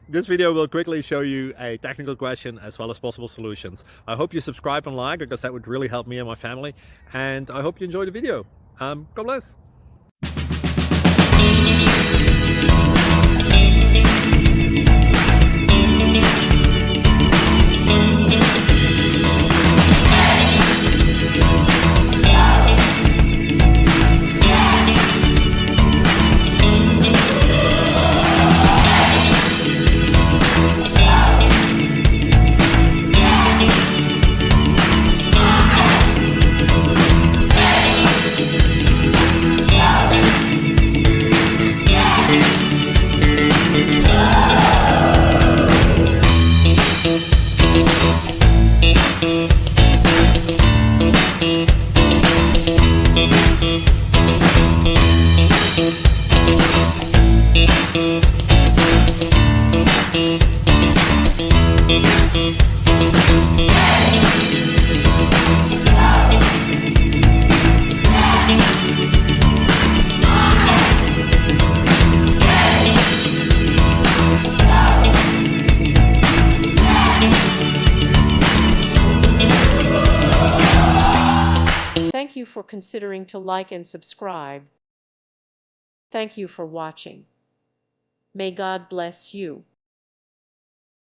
This video will quickly show you a technical question as well as possible solutions. I hope you subscribe and like, because that would really help me and my family. And I hope you enjoy the video. God bless. Thank you for considering to like and subscribe. Thank you for watching. May God bless you.